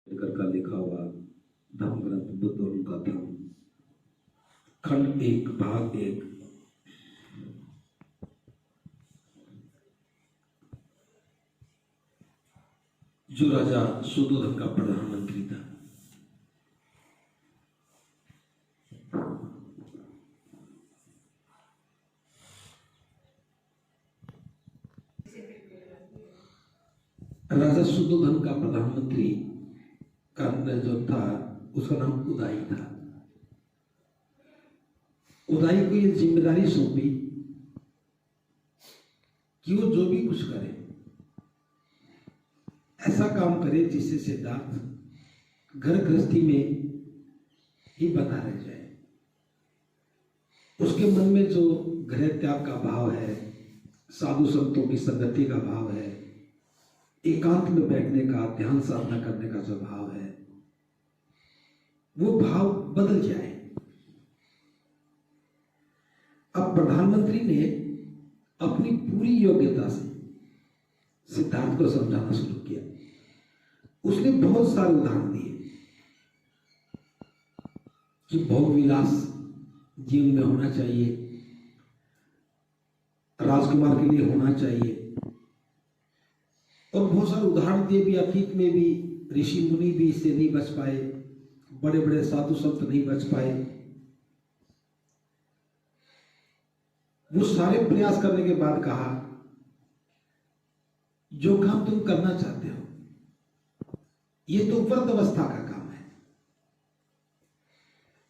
का लिखा हुआ धर्म ग्रंथ बुद्ध और उनका धर्म, खंड 1 भाग 1। जो राजा सुद्धोधन का प्रधानमंत्री था, राजा सुद्धोधन का प्रधानमंत्री का जो था उसका नाम उदाई था। उदाई को ये जिम्मेदारी सौंपी कि वो जो भी कुछ करे ऐसा काम करे जिससे सिद्धार्थ घर गृहस्थी में ही बना रह जाए। उसके मन में जो गृह त्याग का भाव है, साधु संतों की संगति का भाव है, एकांत में बैठने का, ध्यान साधना करने का जो भाव है, वो भाव बदल जाए। अब प्रधानमंत्री ने अपनी पूरी योग्यता से सिद्धार्थ को समझाना शुरू किया। उसने बहुत सारे उदाहरण दिए कि भोग विलास जीवन में होना चाहिए, राजकुमार के लिए होना चाहिए, और बहुत सारे उदाहरण दिए भी। अतीत में भी ऋषि मुनि भी इससे नहीं बच पाए, बड़े बड़े साधु संत नहीं बच पाए। वो सारे प्रयास करने के बाद कहा, जो काम तुम करना चाहते हो ये तो वृद्ध अवस्था का काम है।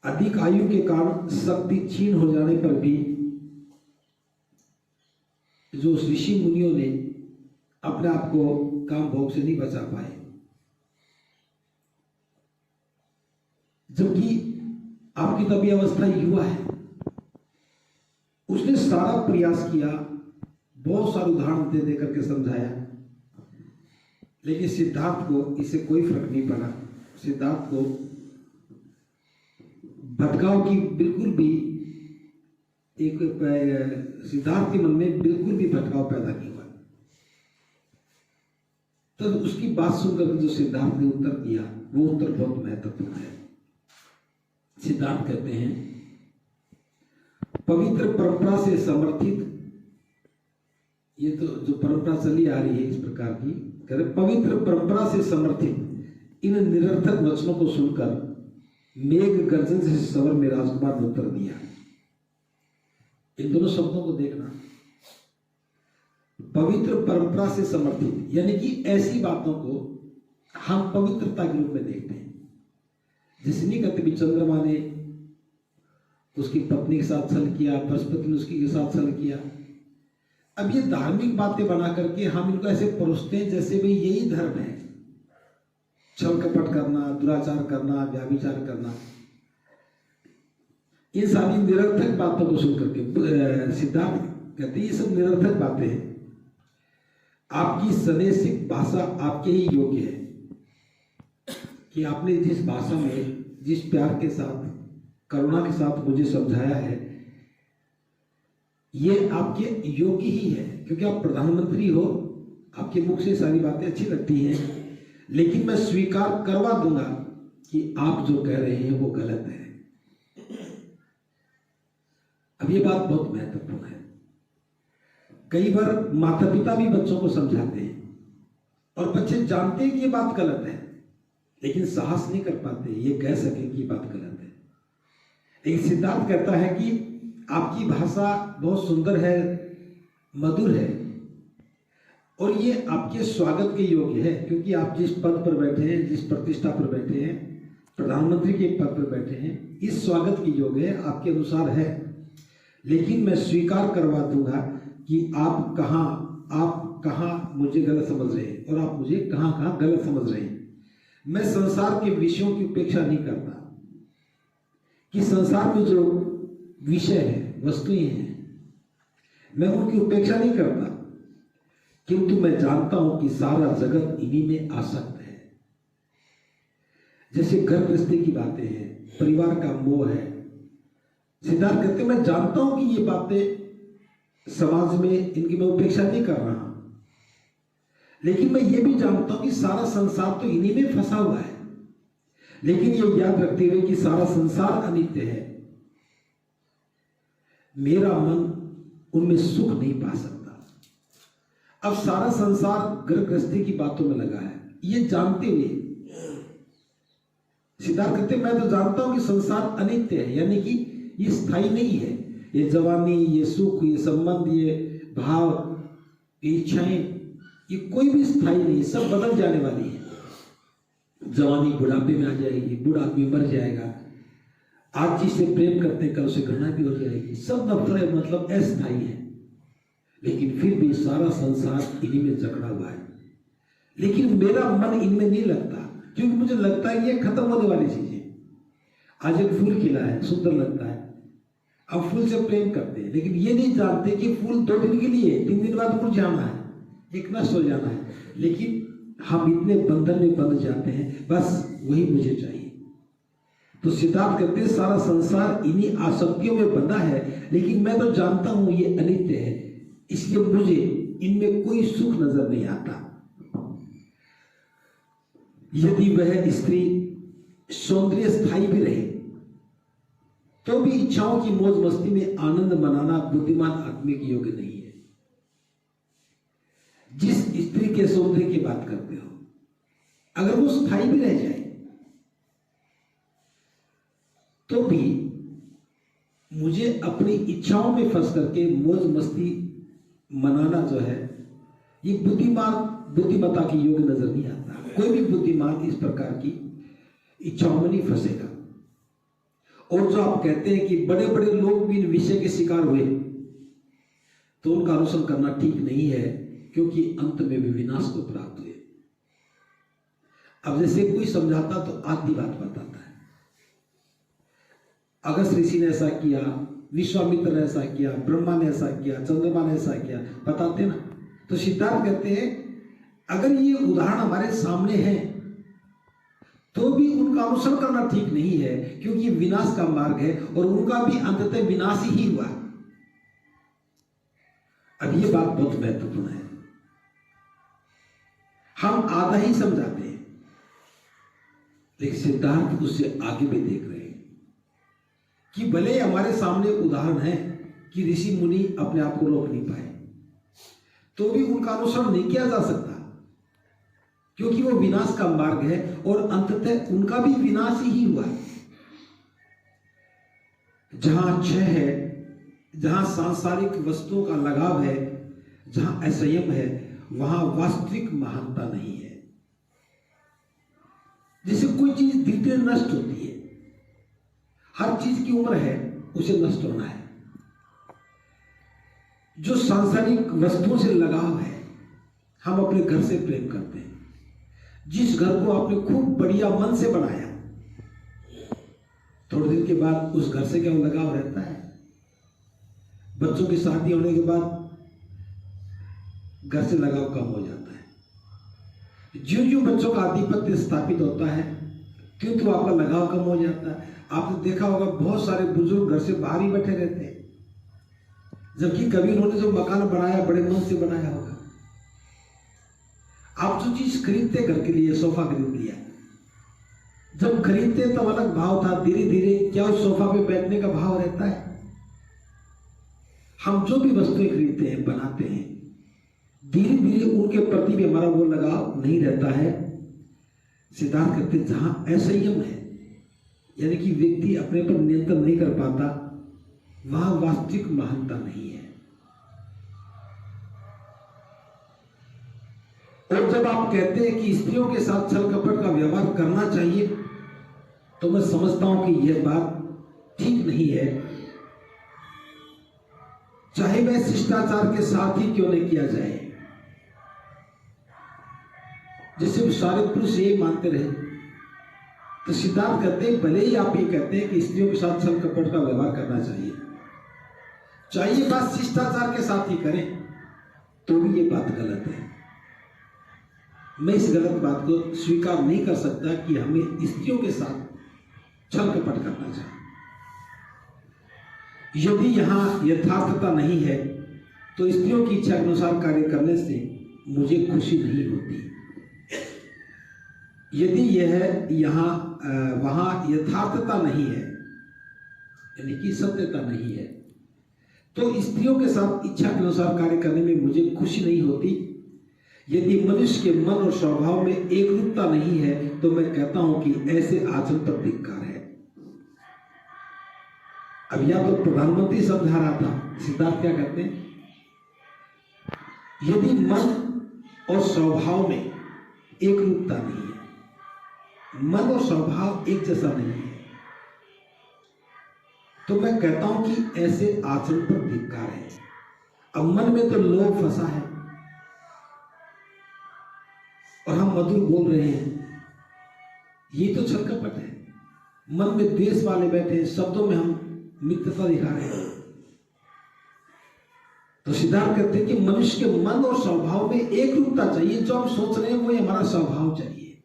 अधिक आयु के कारण शक्ति क्षीण हो जाने पर भी जो ऋषि मुनियों ने अपने आप को काम भोग से नहीं बचा पाए, जबकि आपकी तभी अवस्था युवा है। उसने सारा प्रयास किया, बहुत सारे उदाहरण दे करके समझाया, लेकिन सिद्धार्थ को इससे कोई फर्क नहीं पड़ा। सिद्धार्थ को भटकाव की बिल्कुल भी सिद्धार्थ के मन में बिल्कुल भी भटकाव पैदा नहीं हुआ। तो उसकी बात सुनकर जो सिद्धार्थ ने उत्तर दिया, वो उत्तर बहुत महत्वपूर्ण है। सिद्धार्थ कहते हैं, पवित्र परंपरा से समर्थित, ये तो जो परंपरा चली आ रही है इस प्रकार की, कहते पवित्र परंपरा से समर्थित इन निरर्थक वचनों को सुनकर मेघ गर्जन से सवर में राजकुमार ने उत्तर दिया। इन दोनों शब्दों को देखना, पवित्र परंपरा से समर्थित, यानी कि ऐसी बातों को हम पवित्रता के रूप में देखते हैं। जैसे नहीं कहते भी चंद्रमा ने उसकी पत्नी के साथ छल किया, बृहस्पति ने उसकी के साथ छल किया। अब ये धार्मिक बातें बना करके हम इनको ऐसे परोसते हैं जैसे भाई यही धर्म है, छल कपट करना, दुराचार करना, व्याभिचार करना। इन सारी निरर्थक बातों को सुन करके सिद्धार्थ कहते हैं, ये सब निरर्थक बातें हैं। आपकी सनेसिक भाषा आपके ही योग्य है कि आपने जिस भाषा में, जिस प्यार के साथ, करुणा के साथ मुझे समझाया है, ये आपके योग्य ही है, क्योंकि आप प्रधानमंत्री हो, आपके मुख से सारी बातें अच्छी लगती हैं। लेकिन मैं स्वीकार करवा दूंगा कि आप जो कह रहे हैं वो गलत है। अब ये बात बहुत महत्वपूर्ण है। कई बार माता पिता भी बच्चों को समझाते हैं और बच्चे जानते हैं कि ये बात गलत है, लेकिन साहस नहीं कर पाते ये कह सके कि ये बात गलत है। लेकिन सिद्धार्थ कहता है कि आपकी भाषा बहुत सुंदर है, मधुर है, और ये आपके स्वागत के योग्य है, क्योंकि आप जिस पद पर बैठे हैं, जिस प्रतिष्ठा पर बैठे हैं, प्रधानमंत्री के पद पर बैठे हैं, इस स्वागत के योग्य है, आपके अनुसार है। लेकिन मैं स्वीकार करवा दूंगा कि आप कहाँ मुझे गलत समझ रहे हैं और आप मुझे कहाँ गलत समझ रहे हैं। मैं संसार के विषयों की उपेक्षा नहीं करता, कि संसार में जो विषय है, वस्तुएं हैं, मैं उनकी उपेक्षा नहीं करता, किंतु मैं जानता हूं कि सारा जगत इन्हीं में आसक्त है। जैसे घर गृहस्थी की बातें हैं, परिवार का मोह है। सिद्धार्थ कहते मैं जानता हूं कि ये बातें समाज में, इनकी मैं उपेक्षा नहीं कर रहा, लेकिन मैं ये भी जानता हूं कि सारा संसार तो इन्हीं में फंसा हुआ है। लेकिन ये याद रखते हुए कि सारा संसार अनित्य है, मेरा मन उनमें सुख नहीं पा सकता। अब सारा संसार घर गृहस्थी की बातों में लगा है, ये जानते हुए सिद्धार्थ कहते मैं तो जानता हूं कि संसार अनित्य है, यानी कि ये स्थायी नहीं है। ये जवानी, ये सुख, ये संबंध, ये भाव, ये इच्छाएं, ये कोई भी स्थायी नहीं है, सब बदल जाने वाली है। जवानी बुढ़ापे में आ जाएगी, बूढ़ा आदमी मर जाएगा, आज जिससे प्रेम करते हैं कल उसे घृणा भी हो जाएगी, सब मतलब अस्थायी है। लेकिन फिर भी सारा संसार इन्हीं में जकड़ा हुआ है। लेकिन मेरा मन इनमें नहीं लगता, क्योंकि मुझे लगता है ये खत्म होने वाली चीजें। आज एक फूल खिला है, सुंदर लगता है, अब फूल से प्रेम करते हैं, लेकिन ये नहीं जानते कि फूल 2 दिन के लिए, 3 दिन बाद मुरझाना है, एक नष्ट हो जाना है। लेकिन हम इतने बंधन में बंध जाते हैं, बस वही मुझे चाहिए। तो सिद्धार्थ कहते हैं सारा संसार इन्हीं आसक्तियों में बंधा है, लेकिन मैं तो जानता हूं ये अनित्य है, इसलिए मुझे इनमें कोई सुख नजर नहीं आता। यदि वह स्त्री सौंदर्य स्थायी भी रहे तो भी इच्छाओं की मौज मस्ती में आनंद मनाना बुद्धिमान आदमी के योग्य नहीं है। जिस स्त्री के सौंदर्य की बात करते हो, अगर वो स्थायी भी रह जाए तो भी मुझे अपनी इच्छाओं में फंस करके मौज मस्ती मनाना जो है, ये बुद्धिमत्ता की योग्य नजर नहीं आता। कोई भी बुद्धिमान इस प्रकार की इच्छाओं में नहीं फंसेगा। और जो आप कहते हैं कि बड़े बड़े लोग भी इन विषय के शिकार हुए, तो उनका अनुसरण करना ठीक नहीं है, क्योंकि अंत में भी विनाश को प्राप्त हुए। अब जैसे कोई समझाता तो आधी बात बताता है, अगस्त ऋषि ने ऐसा किया, विश्वामित्र ने ऐसा किया, ब्रह्मा ने ऐसा किया, चंद्रमा ने ऐसा किया, बताते ना। तो सिद्धार्थ कहते हैं अगर ये उदाहरण हमारे सामने हैं तो भी उनका अनुसरण करना ठीक नहीं है, क्योंकि विनाश का मार्ग है और उनका भी अंततः विनाश ही हुआ। अब ये बात बहुत महत्वपूर्ण है। हम आधा ही समझाते हैं, लेकिन सिद्धार्थ उससे आगे भी देख रहे हैं कि भले हमारे सामने उदाहरण है कि ऋषि मुनि अपने आप को रोक नहीं पाए, तो भी उनका अनुसरण नहीं किया जा सकता, क्योंकि वो विनाश का मार्ग है और अंततः उनका भी विनाश ही हुआ। जहां क्षय है, जहां सांसारिक वस्तुओं का लगाव है, जहां असंयम है, वहां वास्तविक महानता नहीं है। जैसे कोई चीज धीरे धीरे नष्ट होती है, हर चीज की उम्र है, उसे नष्ट होना है। जो सांसारिक वस्तुओं से लगाव है, हम अपने घर से प्रेम करते हैं। जिस घर को आपने खूब बढ़िया मन से बनाया, थोड़े दिन के बाद उस घर से क्या लगाव रहता है। बच्चों की शादी होने के बाद घर से लगाव कम हो जाता है। ज्यों ज्यों बच्चों का आधिपत्य स्थापित होता है, क्यों तो आपका लगाव कम हो जाता है। आपने देखा होगा बहुत सारे बुजुर्ग घर से बाहर ही बैठे रहते हैं, जबकि कभी उन्होंने जो मकान बनाया बड़े मन से बनाया होगा। आप जो चीज खरीदते घर के लिए, सोफा खरीद लिया, जब खरीदते तब अलग भाव था, धीरे धीरे क्या उस सोफा पे बैठने का भाव रहता है। हम जो भी वस्तुएं खरीदते हैं, बनाते हैं, धीरे धीरे उनके प्रति भी हमारा वो लगाव नहीं रहता है। सिद्धार्थ कहते हैं जहां असंयम है, यानी कि व्यक्ति अपने पर नियंत्रण नहीं कर पाता, वहां वास्तविक महानता नहीं है। और जब आप कहते हैं कि स्त्रियों के साथ छल कपट का व्यवहार करना चाहिए, तो मैं समझता हूं कि यह बात ठीक नहीं है, चाहे वह शिष्टाचार के साथ ही क्यों नहीं किया जाए। जैसे सारे पुरुष यही मानते रहे, तो सिद्धार्थ कहते हैं भले ही आप ये कहते हैं कि स्त्रियों के साथ छल कपट का व्यवहार करना चाहिए, चाहिए बात शिष्टाचार के साथ ही करें, तो भी ये बात गलत है। मैं इस गलत बात को स्वीकार नहीं कर सकता कि हमें स्त्रियों के साथ छल कपट करना चाहिए। यदि यहां यथार्थता नहीं है, तो स्त्रियों की इच्छा के अनुसार कार्य करने से मुझे खुशी नहीं होती। यदि यह यहाँ वहाँ यथार्थता नहीं है, यानी कि सत्यता नहीं है, तो स्त्रियों के साथ इच्छा के अनुसार कार्य करने में मुझे खुशी नहीं होती। यदि मनुष्य के मन और स्वभाव में एक रूपता नहीं है तो मैं कहता हूं कि ऐसे आचरण पर धिक्कार है। अब या तो प्रधानमंत्री समझा रहा था, सिद्धार्थ क्या कहते हैं, यदि मन और स्वभाव में एक रूपता नहीं है, मन और स्वभाव एक जैसा नहीं है, तो मैं कहता हूं कि ऐसे आचरण पर धिक्कार है। अब मन में तो लोभ फंसा है और हम मधुर बोल रहे हैं, ये तो छल कपट है। मन में द्वेष वाले बैठे हैं, शब्दों में हम मित्रता दिखा रहे हैं। तो सिद्धार्थ कहते हैं कि मनुष्य के मन और स्वभाव में एक रूपता चाहिए। जो हम सोच रहे हैं वो हमारा स्वभाव चाहिए।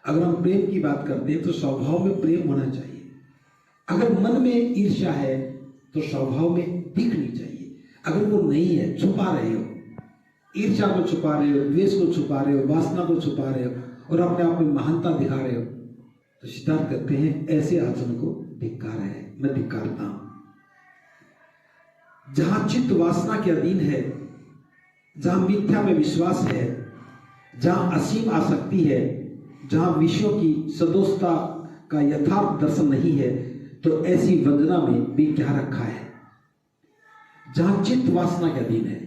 अगर हम प्रेम की बात करते हैं तो स्वभाव में प्रेम होना चाहिए। अगर मन में ईर्ष्या है तो स्वभाव में दिखनी चाहिए। अगर वो नहीं है, छुपा रहे हो, ईर्ष्या को छुपा रहे हो, द्वेष को छुपा रहे हो, वासना को छुपा रहे हो और अपने आप में महानता दिखा रहे हो, तो सिद्धार्थ कहते हैं ऐसे आचरण को धिक्कार है, मैं धिक्कारता हूं। जहां चित्त वासना के अधीन है, जहां मिथ्या में विश्वास है, जहां असीम आसक्ति है, जहां विषयों की सदोषता का यथार्थ दर्शन नहीं है, तो ऐसी वंदना में भी क्या रखा है। जहां चित्त वासना के अधीन है,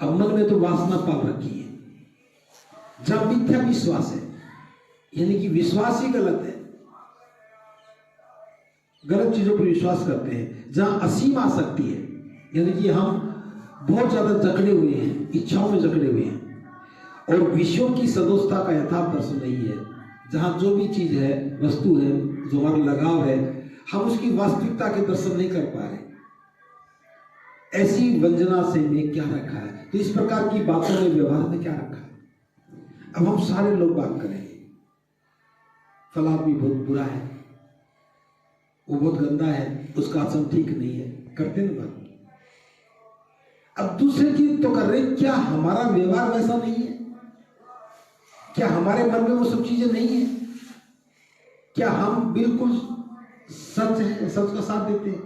अब मन में तो वासना पाल रखी है। जहां मिथ्या विश्वास है, यानी कि विश्वास ही गलत है, गलत चीजों पर विश्वास करते हैं। जहां असीम आसक्ति है, यानी कि हम बहुत ज्यादा जकड़े हुए हैं, इच्छाओं में जकड़े हुए हैं और विषयों की सदोषता का यथार्थ दर्शन नहीं है। जहां जो भी चीज है, वस्तु है, जो हमारा लगाव है, हम उसकी वास्तविकता के दर्शन नहीं कर पा रहे, ऐसी वंजना से में क्या रखा है। तो इस प्रकार की बातों में, व्यवहार में क्या रखा है। अब हम सारे लोग बात करेंगे, फला आदमी बहुत बुरा है, वो बहुत गंदा है, उसका आचरण ठीक नहीं है, करते ना बात। अब दूसरे की तो कर रहे, क्या हमारा व्यवहार वैसा नहीं है? क्या हमारे मन में वो सब चीजें नहीं है? क्या हम बिल्कुल सच है, सच का साथ देते हैं?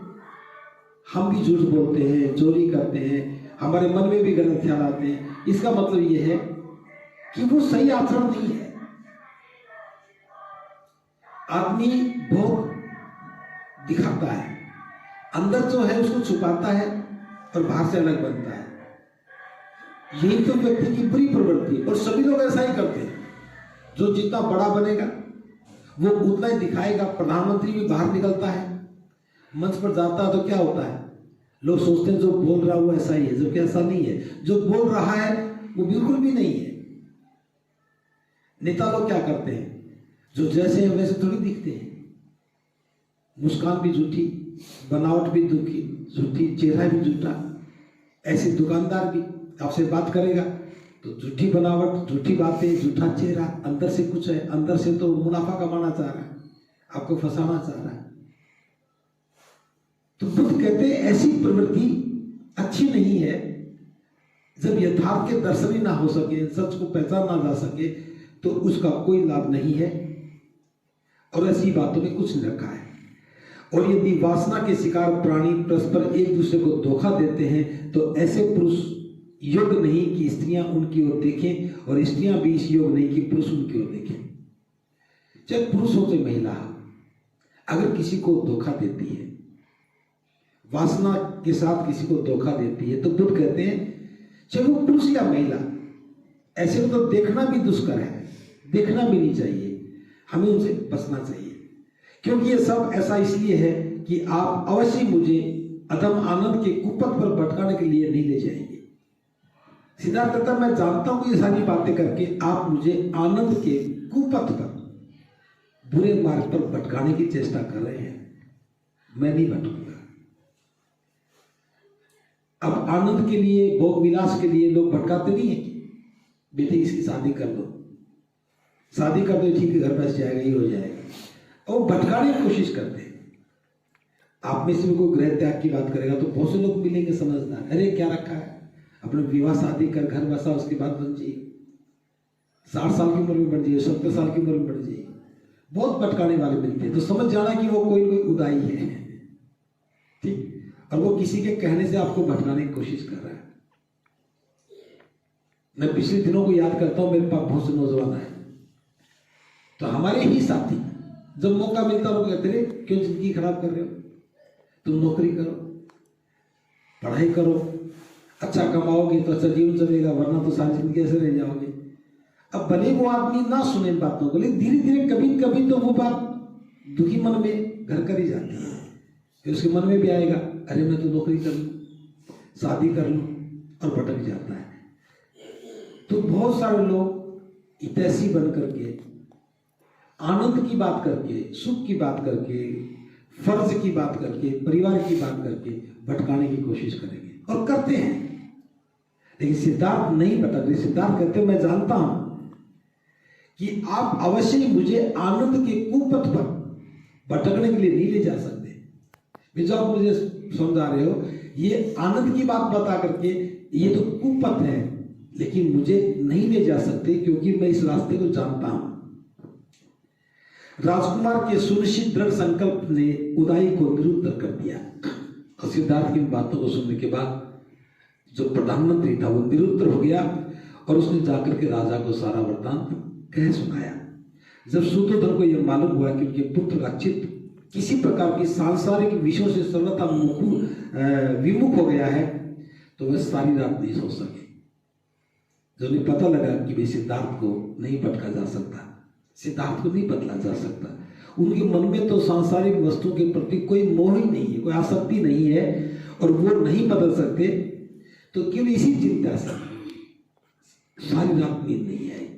हम भी झूठ बोलते हैं, चोरी करते हैं, हमारे मन में भी गलत ख्याल आते हैं। इसका मतलब यह है कि वो सही आचरण नहीं है। आदमी बहुत दिखाता है, अंदर जो है उसको छुपाता है और बाहर से अलग बनता है। यही तो व्यक्ति की बुरी प्रवृत्ति है और सभी लोग ऐसा ही करते हैं। जो जितना बड़ा बनेगा वो उतना ही दिखाएगा। प्रधानमंत्री भी बाहर निकलता है, मंच पर जाता है तो क्या होता है, लोग सोचते हैं जो बोल रहा है वो ऐसा ही है, जो कि ऐसा नहीं है। जो बोल रहा है वो बिल्कुल भी नहीं है। नेता लोग क्या करते हैं, जो जैसे हैं वैसे थोड़ी दिखते हैं। मुस्कान भी झूठी, बनावट भी झूठी, चेहरा भी झूठा। ऐसे दुकानदार भी आपसे बात करेगा तो झूठी बनावट, झूठी बातें, झूठा चेहरा, अंदर से कुछ है, अंदर से तो मुनाफा कमाना चाह रहा है, आपको फंसाना चाह रहा है। तो बुद्ध कहते हैं ऐसी प्रवृत्ति अच्छी नहीं है। जब यथार्थ के दर्शन ही ना हो सके, सच को पहचाना जा सके, तो उसका कोई लाभ नहीं है और ऐसी बातों में कुछ नहीं रखा है। और यदि वासना के शिकार प्राणी परस्पर एक दूसरे को धोखा देते हैं तो ऐसे पुरुष योग्य नहीं कि स्त्रियां उनकी ओर देखें और स्त्रियां भी इस योग्य नहीं कि पुरुष उनकी ओर देखें। चाहे पुरुष हो चाहे महिला, अगर किसी को धोखा देती है, वासना के साथ किसी को धोखा देती है, तो बुद्ध कहते हैं चाहे वो पुरुष या महिला, ऐसे में तो देखना भी दुष्कर है, देखना भी नहीं चाहिए, हमें उनसे बचना चाहिए। क्योंकि ये सब ऐसा इसलिए है कि आप अवश्य मुझे अधम आनंद के कुपथ पर भटकाने के लिए नहीं ले जाएंगे। सिद्धार्थ कहता मैं जानता हूं ये सारी बातें करके आप मुझे आनंद के कुपथ पर, बुरे मार्ग पर भटकाने की चेष्टा कर रहे हैं। मैं नहीं भटकूंगा। अब आनंद के लिए, भोग विलास के लिए लोग भटकाते नहीं है कि बेटे इसकी शादी कर दो, शादी कर दो, ठीक है, घर बस जाएगा, ये हो जाएगा, और भटकाने की कोशिश करते हैं। आप में से भी कोई गृह त्याग की बात करेगा तो बहुत से लोग मिलेंगे समझदार, अरे क्या रखा है, अपने विवाह शादी कर, घर बसा, उसके बाद बन जाइए। 60 साल की उम्र में बढ़ जाइए, 70 साल की उम्र में बढ़ जाइए, बहुत भटकाने वाले मिलते हैं, तो समझ जाना कि वो कोई उदाई है, ठीक, और वो किसी के कहने से आपको भटकाने की कोशिश कर रहा है। मैं पिछले दिनों को याद करता हूं, मेरे पास बहुत से नौजवान आए, तो हमारे ही साथी जब मौका मिलता वो कहते रहे, क्यों जिंदगी खराब कर रहे हो, तुम नौकरी करो, पढ़ाई करो, अच्छा कमाओगे तो अच्छा जीवन चलेगा, वरना तो सारी जिंदगी ऐसे रह जाओगे। अब भले वो आदमी ना सुने बातों को, लेकिन धीरे धीरे कभी कभी तो वो बात दुखी मन में घर कर ही जाती है, फिर उसके मन में भी आएगा, अरे मैं तो नौकरी कर लूं, शादी कर लूं, और भटक जाता है। तो बहुत सारे लोग हितैषी बन करके, आनंद की बात करके, सुख की बात करके, फर्ज की बात करके, परिवार की बात करके भटकाने की कोशिश करेंगे और करते हैं। लेकिन सिद्धार्थ नहीं भटक रहे। सिद्धार्थ कहते मैं जानता हूं कि आप अवश्य ही मुझे आनंद के कुपथ पर भटकने के लिए नहीं ले जा सकते। जो आप मुझे समझा रहे हो, ये आनंद की बात बता करके ये तो कुपथ है, लेकिन मुझे नहीं ले जा सकते क्योंकि मैं इस रास्ते को जानता हूं। राजकुमार के सुनिश्चित दृढ़ संकल्प ने उदाई को निरुद्ध कर दिया, और सिद्धार्थ की इन बातों को सुनने के बाद जो प्रधानमंत्री था वो निरुद्ध हो गया, और उसने जाकर के राजा को सारा वृत्तांत कह सुनाया। जब सूतोधन को यह मालूम हुआ कि उनके पुत्र का चित्त किसी प्रकार की सांसारिक विषयों से सर्वथा विमुख हो गया है, तो वह सारी रात नहीं सो सके। जब उन्हें पता लगा कि वे सिद्धार्थ को नहीं भटका जा सकता, सिद्धार्थ को नहीं बदला जा सकता, उनके मन में तो सांसारिक वस्तुओं के प्रति कोई मोह ही नहीं है, कोई आसक्ति नहीं है, और वो नहीं बदल सकते, तो केवल इसी चिंता से सारी रात नींद नहीं आई।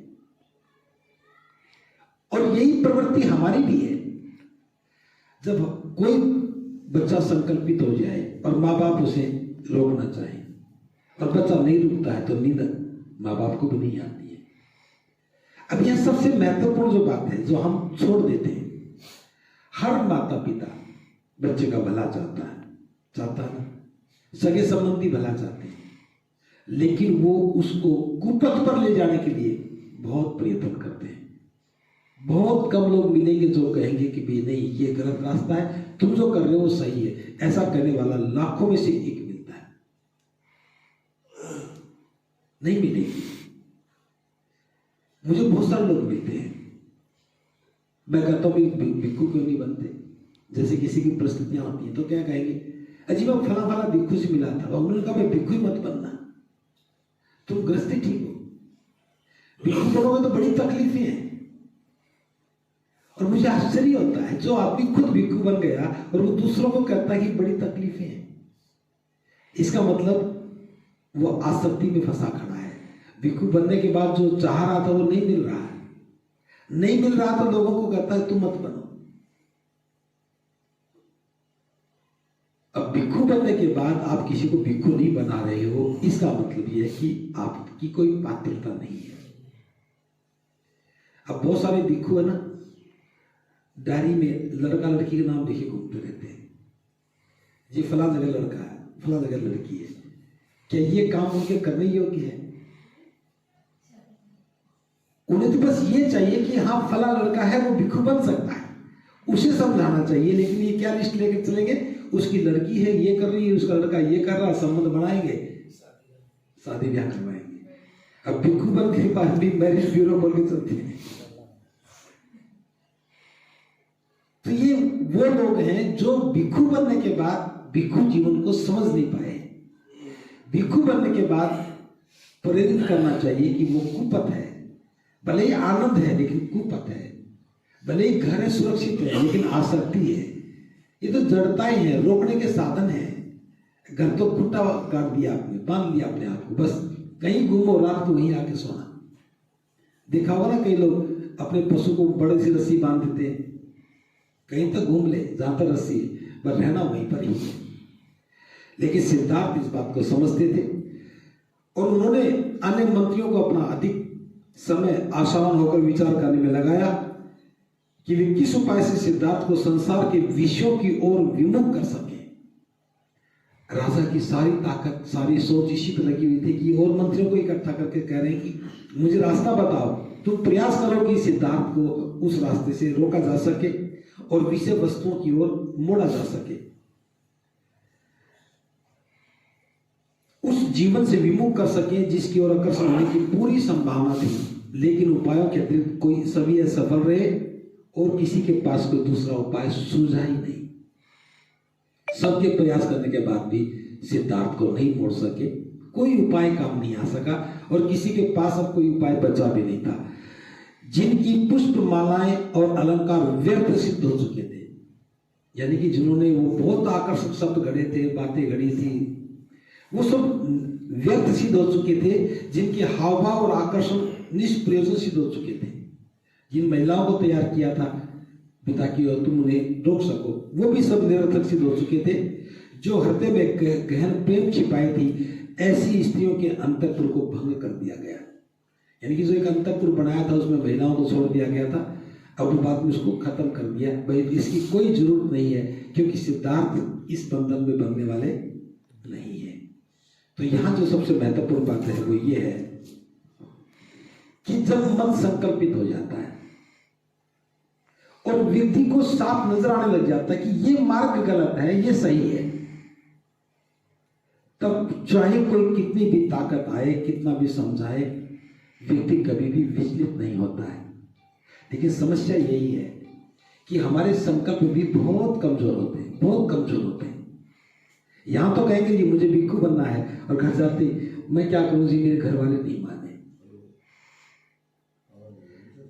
और यही प्रवृत्ति हमारी भी है। जब कोई बच्चा संकल्पित हो जाए और माँ बाप उसे रोकना चाहे और बच्चा नहीं रुकता है, तो नींद माँ बाप को भी नहीं आती है। अब यह सबसे महत्वपूर्ण जो बात है जो हम छोड़ देते हैं। हर माता पिता बच्चे का भला चाहता है ना, सगे संबंधी भला चाहते हैं, लेकिन वो उसको कुपथ पर ले जाने के लिए बहुत प्रयत्न करते हैं। बहुत कम लोग मिलेंगे जो कहेंगे कि भी नहीं, ये गलत रास्ता है, तुम जो कर रहे हो वो सही है। ऐसा करने वाला लाखों में से एक मिलता है, नहीं मिलेगी। मुझे बहुत सारे लोग मिलते हैं, मैं कहता हूं भिक्खु क्यों नहीं बनते। जैसे किसी की परिस्थितियां होती हैं तो क्या कहेंगे, अजीब फला फला भिक्खु से मिला था, उन्होंने कहा भाई भिक्खु ही मत बनना, तुम गृहस्थी ठीक हो, भिक्खु बनोगे तो बड़ी तकलीफें हैं। और मुझे आश्चर्य होता है जो आदमी खुद भिक्खु बन गया और वो दूसरों को कहता है कि बड़ी तकलीफें हैं, इसका मतलब वो आसक्ति में फंसा खड़ा है। भिक्खु बनने के बाद जो चाह रहा था वो नहीं मिल रहा है, नहीं मिल रहा तो लोगों को कहता है तुम मत बनो। अब भिक्खु बनने के बाद आप किसी को भिक्खु नहीं बना रहे हो, इसका मतलब यह है कि आपकी कोई पात्रता नहीं है। अब बहुत सारे भिक्खु है ना, डायरी में लड़का लड़की के नाम लिखे घूमते रहते हैं, ये फला जगह लड़का है, फला जगह लड़की है। क्या ये काम उनके करने योग्य है? उन्हें तो बस ये चाहिए कि हाँ फला लड़का है वो भिक्खु बन सकता है, उसे समझाना चाहिए। लेकिन ये क्या लिस्ट लेकर चलेंगे, उसकी लड़की है ये कर रही है, उसका लड़का ये कर रहा है, संबंध बनाएंगे, शादी ब्याह करवाएंगे। अब भिक्खु बनने के बाद भी मैरिज ब्यूरो बोल के चलते हैं। तो ये वो लोग हैं जो भिक्खु बनने के बाद भिक्खु जीवन को समझ नहीं पाए। भिक्खु बनने के बाद प्रेरित करना चाहिए कि वो कुपथ है, भले ही आनंद है लेकिन कुपथ है, भले ही घर है सुरक्षित है लेकिन आसक्ति है। ये तो जड़ता ही है, रोकने के साधन है। घर तो खुट्टा काट दिया आपने, बांध लिया अपने आप को, बस कहीं घूमो रात को वहीं आके सोना। देखा होगा ना, कई लोग अपने पशु को बड़ी सी रस्सी बांध देते हैं, कहीं तक घूम ले जहां पर रस्सी है, पर रहना वहीं पर ही है। लेकिन सिद्धार्थ इस बात को समझते थे और उन्होंने अन्य मंत्रियों को अपना अधिक समय आशावान होकर विचार करने में लगाया कि वे किस उपाय से सिद्धार्थ को संसार के विषयों की ओर विमुख कर सके। राजा की सारी ताकत, सारी सोच इसी पर लगी हुई थी कि और मंत्रियों को इकट्ठा करके कह रहे हैं कि मुझे रास्ता बताओ तुम प्रयास करो कि सिद्धार्थ को उस रास्ते से रोका जा सके और विषय वस्तुओं की ओर मोड़ा जा सके, उस जीवन से विमुख कर सके जिसकी ओर आकर्षण होने की पूरी संभावना थी, लेकिन उपायों के अतिरिक्त कोई सभी असफल रहे और किसी के पास कोई दूसरा उपाय सूझा ही नहीं। सबके प्रयास करने के बाद भी सिद्धार्थ को नहीं मोड़ सके, कोई उपाय काम नहीं आ सका और किसी के पास अब कोई उपाय बचा भी नहीं था। जिनकी पुष्प मालाएं और अलंकार व्यर्थ सिद्ध हो चुके थे, यानी कि जिन्होंने वो बहुत आकर्षक शब्द गढ़े थे, बातें गढ़ी थी, वो सब व्यर्थ सिद्ध हो चुके थे। जिनके हाव भाव और आकर्षण निष्प्रयोजन सिद्ध हो चुके थे। जिन महिलाओं को तैयार किया था पिता की और तुम उन्हें रोक सको, वो भी सब निरर्थक सिद्ध हो चुके थे। जो हृदय में गहन प्रेम छिपाई थी, ऐसी स्त्रियों के अंतःपुर को भंग कर दिया गया। यानी कि जो एक अंतःपुर बनाया था उसमें महिलाओं को छोड़ दिया गया था, अब बाद में उसको खत्म कर दिया। भाई इसकी कोई जरूरत नहीं है, क्योंकि सिद्धार्थ इस बंधन में बंधने वाले नहीं है। तो यहां जो सबसे महत्वपूर्ण बात है वो ये है कि जब मन संकल्पित हो जाता है और व्यक्ति को साफ नजर आने लग जाता है कि ये मार्ग गलत है, ये सही है, तब चाहे कोई कितनी भी ताकत आए, कितना भी समझाए, व्यक्ति कभी भी विचलित नहीं होता है। लेकिन समस्या यही है कि हमारे संकल्प भी बहुत कमजोर होते हैं, बहुत कमजोर होते हैं। यहां तो कहेंगे जी मुझे भिक्षु बनना है, और घर जाते मैं क्या करूं जी, मेरे घर वाले नहीं माने।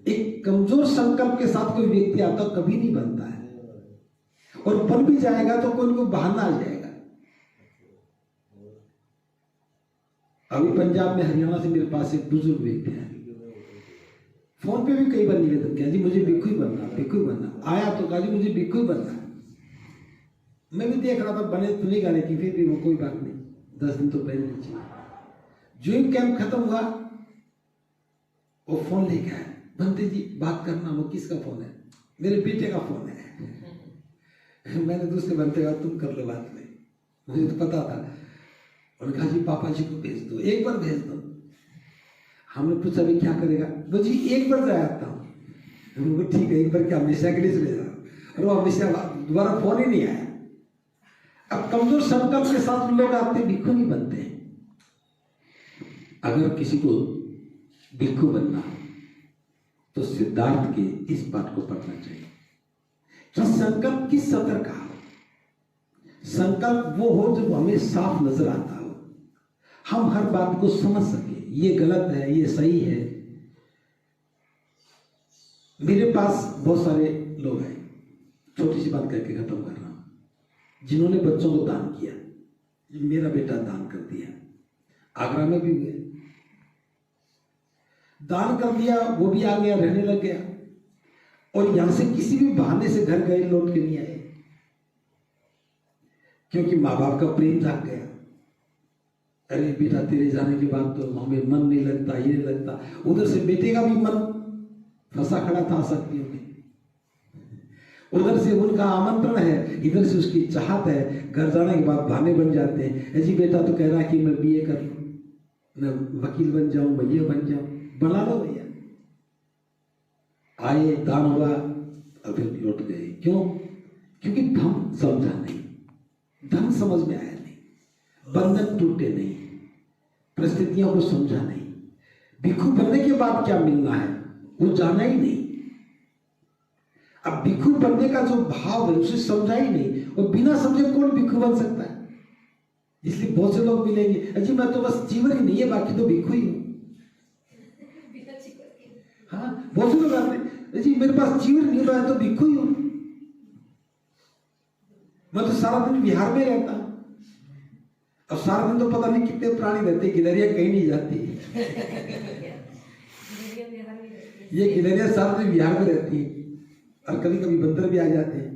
एक कमजोर संकल्प के साथ कोई व्यक्ति आता कभी नहीं बनता है, और बन भी जाएगा तो कोई उनको बहाना आ जाएगा। अभी पंजाब में, हरियाणा से मेरे पास एक बुजुर्ग व्यक्ति है, फोन पे भी कई बार निवेदन किया जी मुझे भिक्षु ही बनना, भिक्षु ही बनना। आया तो कहा जी मुझे भिक्षु ही बनना है। मैं भी देख रहा था, बने तो नहीं गाने की, फिर भी वो कोई बात नहीं, 10 दिन तो पहले नीचे जो कैंप खत्म हुआ, वो फोन लेके आया, बनते जी बात करना। वो किसका फोन है? मेरे बेटे का फोन है। मैंने दूसरे बनते कहा तुम कर लो बात में, मुझे तो पता था। उन्होंने कहा जी पापा जी को भेज दो, एक बार भेज दो। हमने पूछा भी क्या करेगा? वो जी एक बार जा आता हूँ। ठीक है, एक बार क्या, हमेशा के लिए चले जाओ। और वो हमेशा दोबारा फोन ही नहीं आया। अब कमजोर संकल्प के साथ लोग आते, भिक्षु नहीं बनते। अगर किसी को भिक्षु बनना तो सिद्धार्थ के इस बात को पढ़ना चाहिए कि संकल्प किस सतर का हो। संकल्प वो हो जब हमें साफ नजर आता हो, हम हर बात को समझ सके, ये गलत है, ये सही है। मेरे पास बहुत सारे लोग हैं, छोटी सी बात करके खत्म कर रहा हूं, जिन्होंने बच्चों को दान किया। मेरा बेटा दान कर दिया, आगरा में भी हुए, दान कर दिया, वो भी आ गया, रहने लग गया, और यहां से किसी भी बहाने से घर गए, लौट के नहीं आए, क्योंकि माँ बाप का प्रेम जाग गया। अरे बेटा तेरे जाने के बाद तो हमें मन नहीं लगता, ये नहीं लगता। उधर से बेटे का भी मन फंसा खड़ा था शक्तियों में, उधर से उनका आमंत्रण है, इधर से उसकी चाहत है। घर जाने के बाद बहाने बन जाते हैं, जी बेटा तो कह रहा है कि मैं बीए कर लूं, मैं वकील बन जाऊं, मैं ये बन जाऊं। बना लो भैया। आए, दान हुआ और फिर लौट गए। क्यों? क्योंकि धन समझा नहीं, धन समझ में आया नहीं, बंधन टूटे नहीं, परिस्थितियों को समझा नहीं। भिक्षु बनने के बाद क्या मिलना है वो जाना ही नहीं। अब भिक्षु बनने का जो भाव है उसे समझा ही नहीं, और बिना समझे कौन भिक्षु बन सकता है? इसलिए बहुत से लोग मिलेंगे, अजी मैं तो बस जीवन ही नहीं है, बाकी तो भिक्षु ही हूं। हाँ, बहुत से लोग आते हैं, जी मेरे पास जीवन नहीं है तो भिक्षु ही हूं, मैं तो सारा दिन बिहार में रहता हूं। अब सारा दिन तो पता नहीं कितने प्राणी रहते, गिलहरियां कहीं नहीं जाती। ये गिलहरियां सारा दिन बिहार में रहती है, और कभी कभी बंदर भी आ जाते हैं।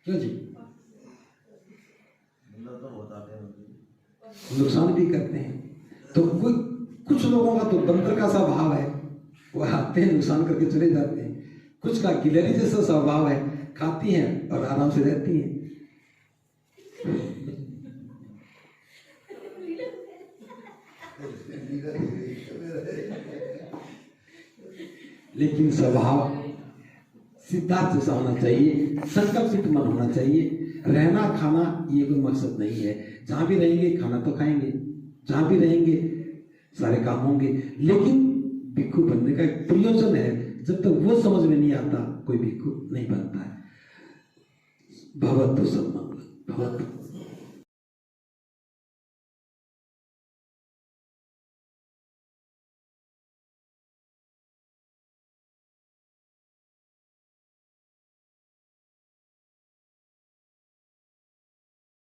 क्यों जी? नुकसान भी करते हैं। तो कुछ लोगों का तो बंदर का सा भाव है, वो आते हैं नुकसान करके चले जाते हैं। कुछ का गिलहरी जैसा स्वभाव है, खाती हैं और आराम से रहती हैं। लेकिन स्वभाव सिद्धार्थ जैसा होना चाहिए, संकल्पित मन होना चाहिए। रहना खाना ये कोई मकसद नहीं है। जहां भी रहेंगे खाना तो खाएंगे, जहां भी रहेंगे सारे काम होंगे, लेकिन भिक्षु बनने का एक प्रयोजन है। जब तक वो समझ में नहीं आता कोई भिक्षु नहीं बनता है। भवतु सर्वमंगलम। भवतु।